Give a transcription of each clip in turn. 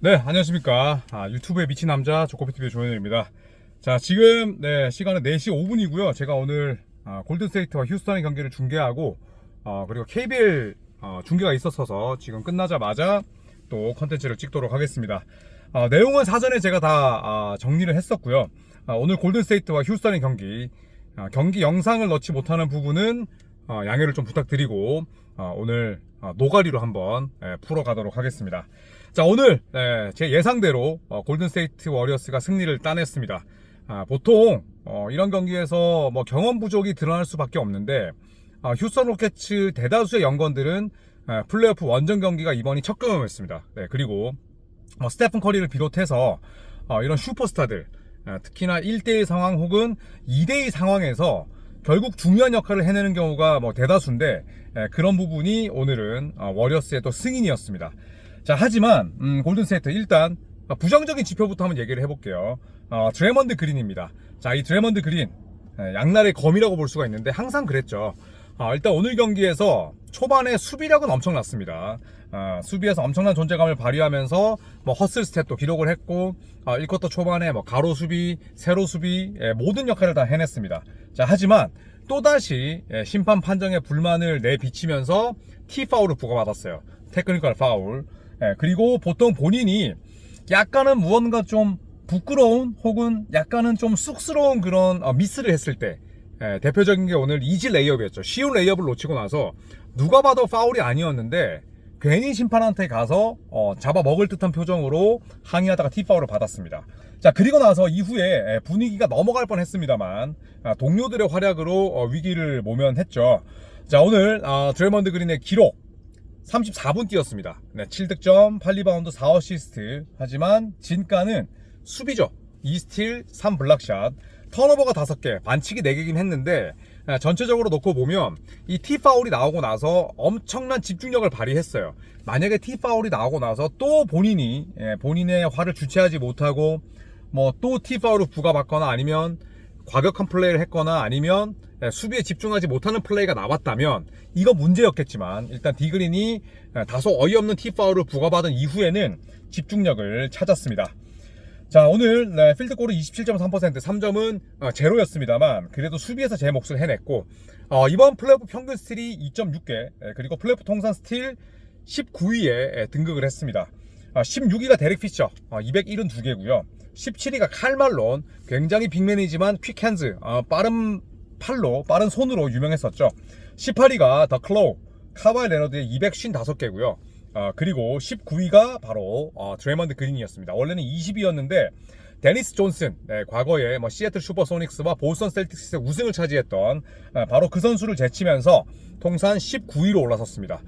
네, 안녕하십니까. 유튜브에 미친 남자 조코피TV의 조현일입니다. 자, 지금 시간은 4시 5분이고요. 제가 오늘 골든스테이트와 휴스턴의 경기를 중계하고 그리고 KBL 중계가 있었어서 지금 끝나자마자 또 컨텐츠를 찍도록 하겠습니다. 내용은 사전에 제가 다 정리를 했었고요. 오늘 골든스테이트와 휴스턴의 경기 영상을 넣지 못하는 부분은 양해를 좀 부탁드리고 오늘 노가리로 한번 풀어가도록 하겠습니다. 자, 오늘 제 예상대로 골든스테이트 워리어스가 승리를 따냈습니다. 보통 이런 경기에서 뭐 경험 부족이 드러날 수밖에 없는데 휴스턴 로켓츠 대다수의 연건들은 플레이오프 원정 경기가 이번이 첫 경험이었습니다. 그리고 스테픈 커리를 비롯해서 이런 슈퍼스타들 특히나 1대1 상황 혹은 2대2 상황에서 결국 중요한 역할을 해내는 경우가 대다수인데 그런 부분이 오늘은 워리어스의 또 승인이었습니다. 자, 하지만 골든스테이트 일단 부정적인 지표부터 한번 얘기를 해볼게요. 드래먼드 그린입니다. 자, 이 드래먼드 그린 양날의 검이라고 볼 수가 있는데 항상 그랬죠. 일단 오늘 경기에서 초반에 수비력은 엄청났습니다. 수비에서 엄청난 존재감을 발휘하면서 허슬 스탯도 기록을 했고 1쿼터 초반에 가로 수비, 세로 수비 모든 역할을 다 해냈습니다. 자, 하지만 또다시 심판 판정에 불만을 내비치면서 T-파울을 부과받았어요. 테크니컬 파울. 그리고 보통 본인이 약간은 무언가 좀 부끄러운 혹은 약간은 좀 쑥스러운 그런 미스를 했을 때 대표적인 게 오늘 이지 레이업이었죠. 쉬운 레이업을 놓치고 나서 누가 봐도 파울이 아니었는데 괜히 심판한테 가서 잡아먹을 듯한 표정으로 항의하다가 T-파울을 받았습니다. 자, 그리고 나서 이후에 분위기가 넘어갈 뻔했습니다만 동료들의 활약으로 위기를 모면했죠. 자, 오늘 드래먼드 그린의 기록 34분 뛰었습니다. 7득점, 8리바운드, 4어시스트. 하지만 진가는 수비죠. 2스틸, 3블락샷, 턴오버가 5개, 반칙이 4개긴 했는데 전체적으로 놓고 보면 이 T-파울이 나오고 나서 엄청난 집중력을 발휘했어요. 만약에 T-파울이 나오고 나서 또 본인의 화를 주체하지 못하고 또 T-파울을 부과받거나 아니면 과격한 플레이를 했거나 아니면 수비에 집중하지 못하는 플레이가 나왔다면 이거 문제였겠지만 일단 디그린이 다소 어이없는 T-파울을 부과받은 이후에는 집중력을 찾았습니다. 자, 오늘 필드골은 27.3%, 3점은 제로였습니다만 그래도 수비에서 제 몫을 해냈고 이번 플레이오프 평균 스틸이 2.6개 그리고 플레이오프 통산 스틸 19위에 등극을 했습니다. 16위가 데릭 피처 272개고요. 17위가 칼 말론, 굉장히 빅맨이지만 퀵핸즈, 빠른 손으로 유명했었죠. 18위가 더 클로우, 카와이 레너드의 255개고요. 그리고 19위가 바로 드래먼드 그린이었습니다. 원래는 20위였는데 데니스 존슨, 과거에 시애틀 슈퍼소닉스와 보스턴 셀틱스의 우승을 차지했던 바로 그 선수를 제치면서 통산 19위로 올라섰습니다.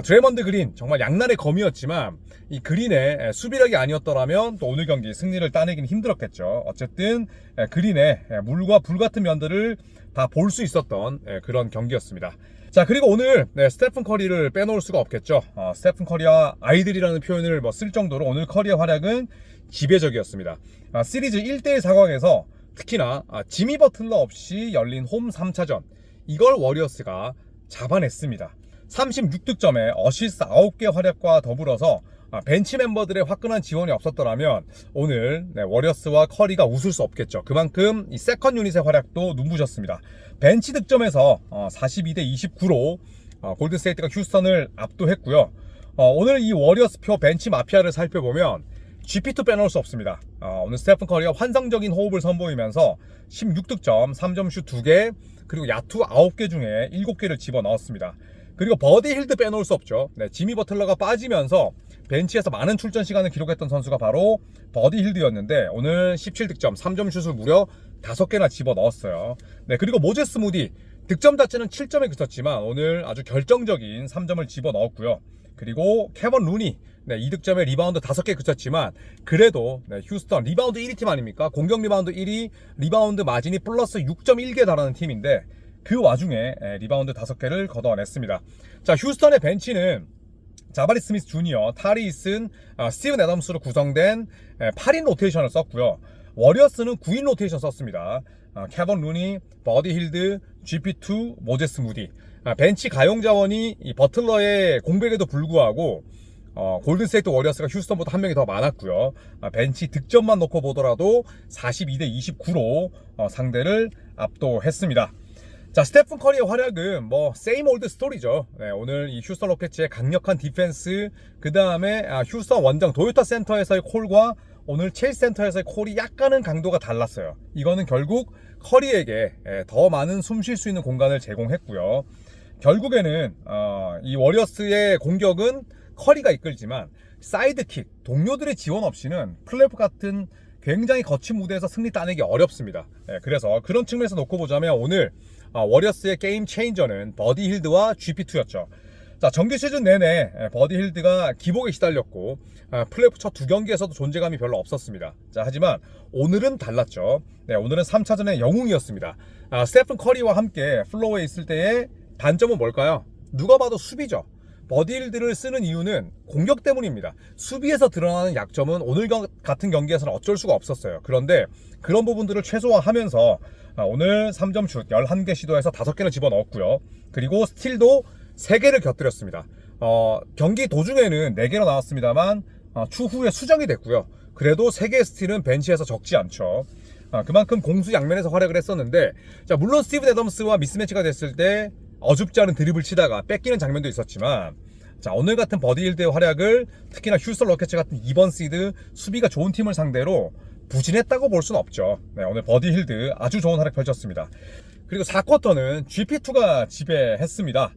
드래먼드 그린 정말 양날의 검이었지만 이 그린의 수비력이 아니었더라면 또 오늘 경기 승리를 따내기는 힘들었겠죠. 어쨌든 그린의 물과 불 같은 면들을 다 볼 수 있었던 그런 경기였습니다. 자, 그리고 오늘 스테픈 커리를 빼놓을 수가 없겠죠. 스테픈 커리와 아이들이라는 표현을 쓸 정도로 오늘 커리의 활약은 지배적이었습니다. 시리즈 1대1 상황에서 특히나 지미 버틀러 없이 열린 홈 3차전 이걸 워리어스가 잡아냈습니다. 36득점에 어시스트 9개 활약과 더불어서 벤치 멤버들의 화끈한 지원이 없었더라면 오늘 워리어스와 커리가 웃을 수 없겠죠. 그만큼 이 세컨 유닛의 활약도 눈부셨습니다. 벤치 득점에서 42대 29로 골든스테이트가 휴스턴을 압도했고요. 오늘 이 워리어스표 벤치 마피아를 살펴보면 GP2 빼놓을 수 없습니다. 오늘 스테픈 커리가 환상적인 호흡을 선보이면서 16득점, 3점 슛 2개, 그리고 야투 9개 중에 7개를 집어넣었습니다. 그리고 버디 힐드 빼놓을 수 없죠. 지미 버틀러가 빠지면서 벤치에서 많은 출전 시간을 기록했던 선수가 바로 버디 힐드였는데 오늘 17득점, 3점 슛을 무려 5개나 집어넣었어요. 그리고 모제스 무디 득점 자체는 7점에 그쳤지만 오늘 아주 결정적인 3점을 집어넣었고요. 그리고 케번 루니 2득점에 리바운드 5개 그쳤지만 그래도 휴스턴 리바운드 1위 팀 아닙니까? 공격 리바운드 1위, 리바운드 마진이 플러스 6.1개 달하는 팀인데 그 와중에 리바운드 5개를 걷어냈습니다. 자, 휴스턴의 벤치는 자바리 스미스 주니어, 타리 이슨, 스티븐 애덤스로 구성된 8인 로테이션을 썼고요. 워리어스는 9인 로테이션 썼습니다. 케번 루니, 버디 힐드, GP2, 모제스 무디. 벤치 가용 자원이 이 버틀러의 공백에도 불구하고 골든스테이트 워리어스가 휴스턴보다 한 명이 더 많았고요. 벤치 득점만 놓고 보더라도 42대 29로 상대를 압도했습니다. 자, 스테픈 커리의 활약은 뭐 세임 올드 스토리죠. 네, 오늘 이 휴스턴 로켓츠의 강력한 디펜스, 그 다음에 휴스턴 원정 도요타 센터에서의 콜과 오늘 체이스 센터에서의 콜이 약간은 강도가 달랐어요. 이거는 결국 커리에게 더 많은 숨 쉴 수 있는 공간을 제공했고요. 결국에는 이 워리어스의 공격은 커리가 이끌지만 사이드킥, 동료들의 지원 없이는 플레이오프 같은 굉장히 거친 무대에서 승리 따내기 어렵습니다. 그래서 그런 측면에서 놓고 보자면 오늘 워리어스의 게임 체인저는 버디 힐드와 GP2였죠. 자, 정규 시즌 내내 버디 힐드가 기복에 시달렸고 플레이오프 첫 두 경기에서도 존재감이 별로 없었습니다. 자, 하지만 오늘은 달랐죠. 네, 오늘은 3차전의 영웅이었습니다. 스테픈 커리와 함께 플로어에 있을 때의 단점은 뭘까요? 누가 봐도 수비죠. 버디 힐드를 쓰는 이유는 공격 때문입니다. 수비에서 드러나는 약점은 오늘 같은 경기에서는 어쩔 수가 없었어요. 그런데 그런 부분들을 최소화하면서 오늘 3점 슛 11개 시도해서 5개를 집어넣었고요. 그리고 스틸도 3개를 곁들였습니다. 경기 도중에는 4개로 나왔습니다만 추후에 수정이 됐고요. 그래도 3개의 스틸은 벤치에서 적지 않죠. 그만큼 공수 양면에서 활약을 했었는데, 자, 물론 스티븐 애덤스와 미스매치가 됐을 때 어줍지 않은 드립을 치다가 뺏기는 장면도 있었지만, 자, 오늘 같은 버디 힐드의 활약을 특히나 휴스턴 로켓츠 같은 2번 시드 수비가 좋은 팀을 상대로 부진했다고 볼 수는 없죠. 네, 오늘 버디 힐드 아주 좋은 활약 펼쳤습니다. 그리고 4쿼터는 GP2가 지배했습니다.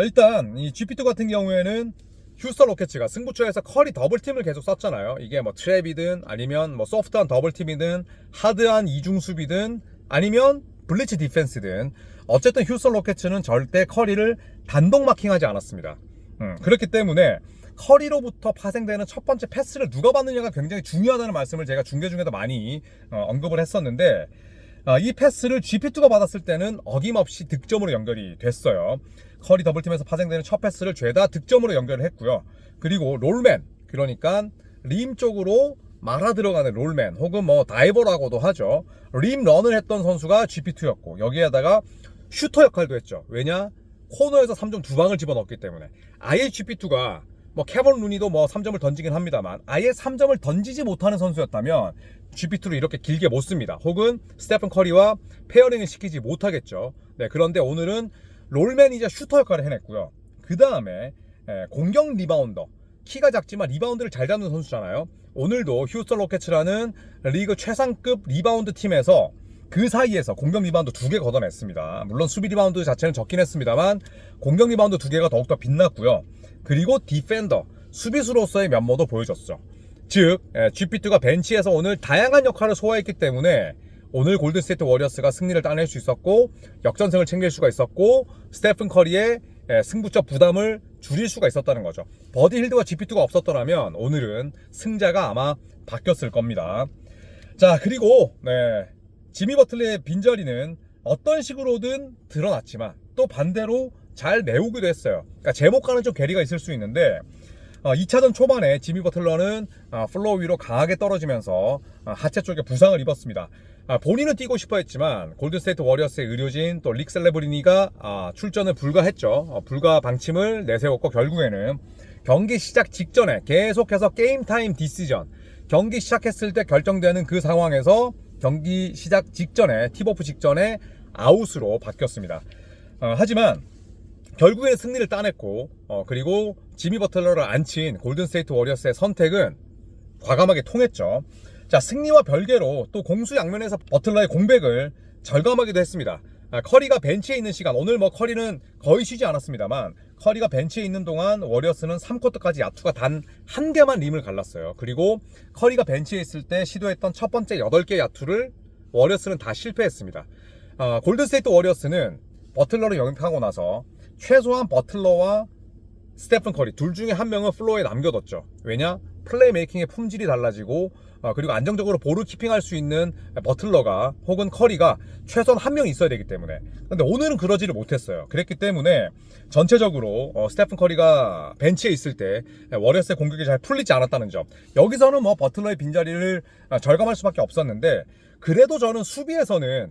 일단 이 GP2 같은 경우에는 휴스턴 로켓츠가 승부처에서 커리 더블팀을 계속 썼잖아요. 이게 뭐 트랩이든 아니면 뭐 소프트한 더블팀이든 하드한 이중 수비든 아니면 블리츠 디펜스든 어쨌든 휴스턴 로켓츠는 절대 커리를 단독 마킹하지 않았습니다. 그렇기 때문에 커리로부터 파생되는 첫 번째 패스를 누가 받느냐가 굉장히 중요하다는 말씀을 제가 중계 중에도 많이 언급을 했었는데, 이 패스를 GP2가 받았을 때는 어김없이 득점으로 연결이 됐어요. 커리 더블팀에서 파생되는 첫 패스를 죄다 득점으로 연결을 했고요. 그리고 롤맨, 그러니까 림 쪽으로 말아 들어가는 롤맨 혹은 뭐 다이버라고도 하죠. 림 런을 했던 선수가 GP2였고 여기에다가 슈터 역할도 했죠. 왜냐? 코너에서 3점 2방을 집어넣었기 때문에. 아예 GP2가 뭐 케본 루니도 뭐 3점을 던지긴 합니다만 아예 3점을 던지지 못하는 선수였다면 GP2를 이렇게 길게 못 씁니다. 혹은 스테픈 커리와 페어링을 시키지 못하겠죠. 네, 그런데 오늘은 롤맨이자 슈터 역할을 해냈고요. 그 다음에 공격 리바운더, 키가 작지만 리바운드를 잘 잡는 선수잖아요. 오늘도 휴스턴 로켓츠라는 리그 최상급 리바운드 팀에서 그 사이에서 공격 리바운드 2개 걷어냈습니다. 물론 수비 리바운드 자체는 적긴 했습니다만 공격 리바운드 2개가 더욱더 빛났고요. 그리고 디펜더, 수비수로서의 면모도 보여줬죠. 즉 GP2가 벤치에서 오늘 다양한 역할을 소화했기 때문에 오늘 골든스테이트 워리어스가 승리를 따낼 수 있었고 역전승을 챙길 수가 있었고 스테픈 커리의 승부처 부담을 줄일 수가 있었다는 거죠. 버디 힐드와 GP2가 없었더라면 오늘은 승자가 아마 바뀌었을 겁니다. 자, 그리고 지미 버틀러의 빈자리는 어떤 식으로든 드러났지만 또 반대로 잘 메우기도 했어요. 그러니까 제목과는 좀 괴리가 있을 수 있는데 2차전 초반에 지미 버틀러는 플로어 위로 강하게 떨어지면서 하체 쪽에 부상을 입었습니다. 본인은 뛰고 싶어 했지만 골든스테이트 워리어스의 의료진 또 릭 셀레브리니가 출전을 불가했죠. 불가 방침을 내세웠고 결국에는 경기 시작 직전에 계속해서 게임타임 디시전, 경기 시작했을 때 결정되는 그 상황에서 경기 시작 직전에 팁오프 직전에 아웃으로 바뀌었습니다. 하지만 결국에는 승리를 따냈고 그리고 지미 버틀러를 앉힌 골든스테이트 워리어스의 선택은 과감하게 통했죠. 자, 승리와 별개로 또 공수 양면에서 버틀러의 공백을 절감하기도 했습니다. 커리가 벤치에 있는 시간, 오늘 뭐 커리는 거의 쉬지 않았습니다만 커리가 벤치에 있는 동안 워리어스는 3쿼터까지 야투가 단 1개만 림을 갈랐어요. 그리고 커리가 벤치에 있을 때 시도했던 첫 번째 8개 야투를 워리어스는 다 실패했습니다. 골든스테이트 워리어스는 버틀러를 영입하고 나서 최소한 버틀러와 스테픈 커리 둘 중에 한 명은 플로어에 남겨뒀죠. 왜냐? 플레이메이킹의 품질이 달라지고 그리고 안정적으로 볼을 키핑할 수 있는 버틀러가 혹은 커리가 최소한 한 명 있어야 되기 때문에. 근데 오늘은 그러지를 못했어요. 그랬기 때문에 전체적으로 스테픈 커리가 벤치에 있을 때 워리어스의 공격이 잘 풀리지 않았다는 점, 여기서는 뭐 버틀러의 빈자리를 절감할 수밖에 없었는데 그래도 저는 수비에서는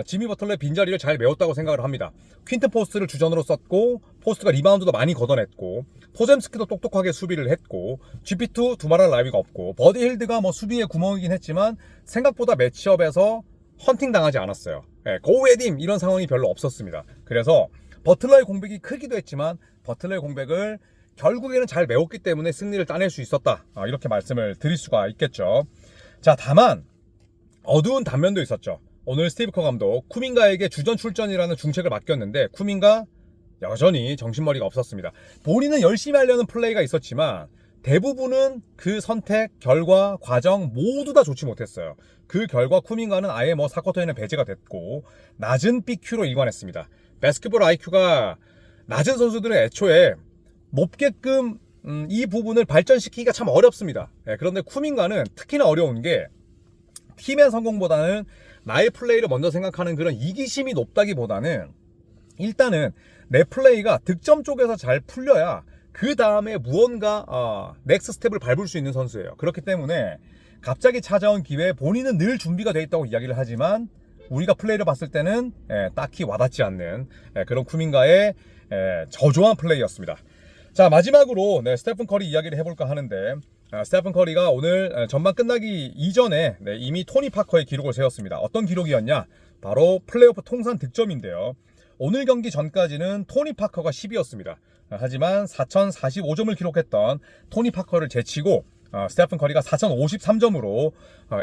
지미 버틀러의 빈자리를 잘 메웠다고 생각을 합니다. 퀸튼 포스트를 주전으로 썼고 포스트가 리바운드도 많이 걷어냈고 포젬스키도 똑똑하게 수비를 했고 GP2 두말할 나위가 없고 버디 힐드가 뭐 수비의 구멍이긴 했지만 생각보다 매치업에서 헌팅 당하지 않았어요. 고 에딤 이런 상황이 별로 없었습니다. 그래서 버틀러의 공백이 크기도 했지만 버틀러의 공백을 결국에는 잘 메웠기 때문에 승리를 따낼 수 있었다. 이렇게 말씀을 드릴 수가 있겠죠. 자, 다만 어두운 단면도 있었죠. 오늘 스티브 커 감독 쿠민가에게 주전 출전이라는 중책을 맡겼는데 쿠민가 여전히 정신머리가 없었습니다. 본인은 열심히 하려는 플레이가 있었지만 대부분은 그 선택, 결과, 과정 모두 다 좋지 못했어요. 그 결과 쿠민가는 아예 뭐 4쿼터에는 배제가 됐고 낮은 BQ로 일관했습니다. 바스켓볼 IQ가 낮은 선수들은 애초에 높게끔 이 부분을 발전시키기가 참 어렵습니다. 그런데 쿠민가는 특히나 어려운 게 팀의 성공보다는 나의 플레이를 먼저 생각하는 그런 이기심이 높다기보다는 일단은 내 플레이가 득점 쪽에서 잘 풀려야 그 다음에 무언가 넥스트 스텝을 밟을 수 있는 선수예요. 그렇기 때문에 갑자기 찾아온 기회에 본인은 늘 준비가 돼 있다고 이야기를 하지만 우리가 플레이를 봤을 때는 딱히 와닿지 않는 그런 쿠민가의 저조한 플레이였습니다. 자, 마지막으로 스테픈 커리 이야기를 해볼까 하는데 스테픈 커리가 오늘 전반 끝나기 이전에 이미 토니 파커의 기록을 세웠습니다. 어떤 기록이었냐? 바로 플레이오프 통산 득점인데요. 오늘 경기 전까지는 토니 파커가 10위였습니다. 하지만 4,045점을 기록했던 토니 파커를 제치고 스테픈 커리가 4,053점으로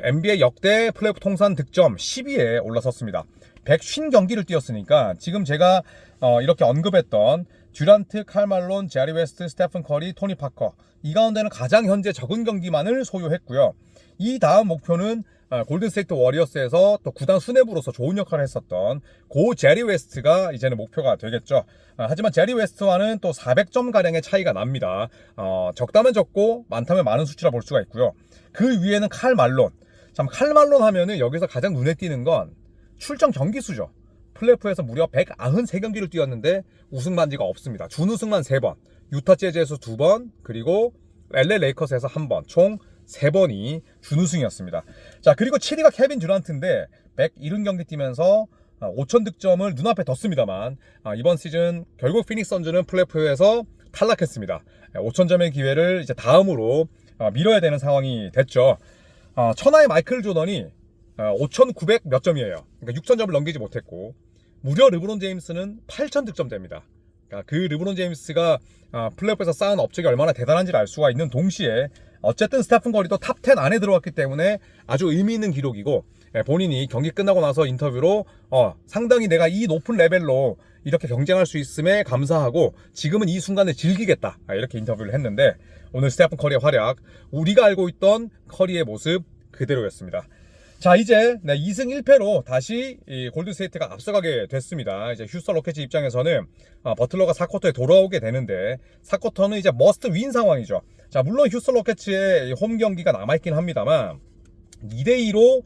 NBA 역대 플레이오프 통산 득점 10위에 올라섰습니다. 150경기를 뛰었으니까 지금 제가 이렇게 언급했던 듀란트, 칼 말론, 제리 웨스트, 스테픈 커리, 토니 파커 이 가운데는 가장 현재 적은 경기만을 소유했고요. 이 다음 목표는 골든스테이트 워리어스에서 또 구단 수뇌부로서 좋은 역할을 했었던 고 제리 웨스트가 이제는 목표가 되겠죠. 하지만 제리 웨스트와는 또 400점가량의 차이가 납니다. 적다면 적고 많다면 많은 수치라 볼 수가 있고요. 그 위에는 칼 말론. 참, 칼 말론 하면은 여기서 가장 눈에 띄는 건 출전 경기 수죠. 플레이오프에서 무려 193경기를 뛰었는데 우승 반지가 없습니다. 준우승만 3번, 유타 재즈에서 2번, 그리고 LA 레이커스에서 1번, 총 3번이 준우승이었습니다. 자, 그리고 7위가 케빈 듀란트인데 170경기 뛰면서 5,000득점을 눈앞에 뒀습니다만 이번 시즌 결국 피닉스 선즈는 플레이오프에서 탈락했습니다. 5,000점의 기회를 이제 다음으로 미뤄야 되는 상황이 됐죠. 천하의 마이클 조던이 5,900 몇 점이에요. 그러니까 6,000점을 넘기지 못했고 무려 르브론 제임스는 8,000득점대입니다. 그러니까 그 르브론 제임스가 플레이오프에서 쌓은 업적이 얼마나 대단한지를 알 수가 있는 동시에 어쨌든 스테픈 커리도 탑 10 안에 들어왔기 때문에 아주 의미 있는 기록이고 본인이 경기 끝나고 나서 인터뷰로 상당히 내가 이 높은 레벨로 이렇게 경쟁할 수 있음에 감사하고 지금은 이 순간을 즐기겠다 이렇게 인터뷰를 했는데 오늘 스테픈 커리의 활약 우리가 알고 있던 커리의 모습 그대로였습니다. 자, 이제 2승 1패로 다시 골든스테이트가 앞서가게 됐습니다. 이제 휴스턴 로켓츠 입장에서는 버틀러가 4쿼터에 돌아오게 되는데 4쿼터는 이제 머스트 윈 상황이죠. 자, 물론 휴스턴 로켓츠의 홈 경기가 남아있긴 합니다만 2대2로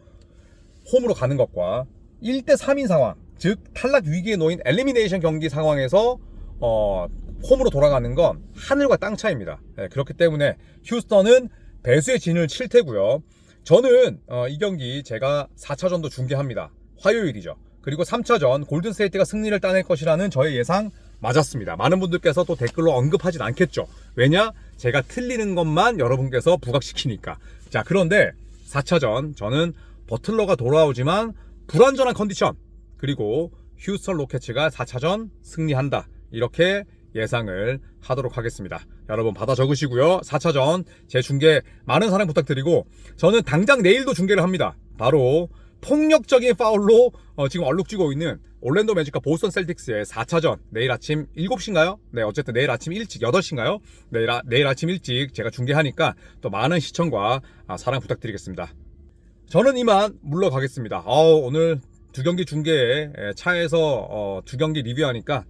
홈으로 가는 것과 1대3인 상황, 즉 탈락 위기에 놓인 엘리미네이션 경기 상황에서 홈으로 돌아가는 건 하늘과 땅 차이입니다. 그렇기 때문에 휴스턴은 배수의 진을 칠 테고요. 저는 이 경기 제가 4차전도 중계합니다. 화요일이죠. 그리고 3차전 골든스테이트가 승리를 따낼 것이라는 저의 예상 맞았습니다. 많은 분들께서 또 댓글로 언급하진 않겠죠. 왜냐? 제가 틀리는 것만 여러분께서 부각시키니까. 자, 그런데 4차전 저는 버틀러가 돌아오지만 불안전한 컨디션 그리고 휴스턴 로켓츠가 4차전 승리한다. 이렇게 예상을 하도록 하겠습니다. 여러분 받아 적으시고요. 4차전 제 중계 많은 사랑 부탁드리고 저는 당장 내일도 중계를 합니다. 바로 폭력적인 파울로 지금 얼룩지고 있는 올랜도 매직과 보스턴 셀틱스의 4차전 내일 아침 7시인가요? 네, 어쨌든 내일 아침 일찍 8시인가요? 내일 아침 일찍 제가 중계하니까 또 많은 시청과 사랑 부탁드리겠습니다. 저는 이만 물러가겠습니다. 오늘 두 경기 중계에 차에서 두 경기 리뷰하니까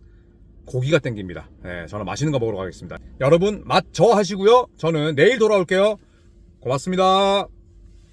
고기가 땡깁니다. 저는 맛있는 거 먹으러 가겠습니다. 여러분 맛 저 하시고요. 저는 내일 돌아올게요. 고맙습니다.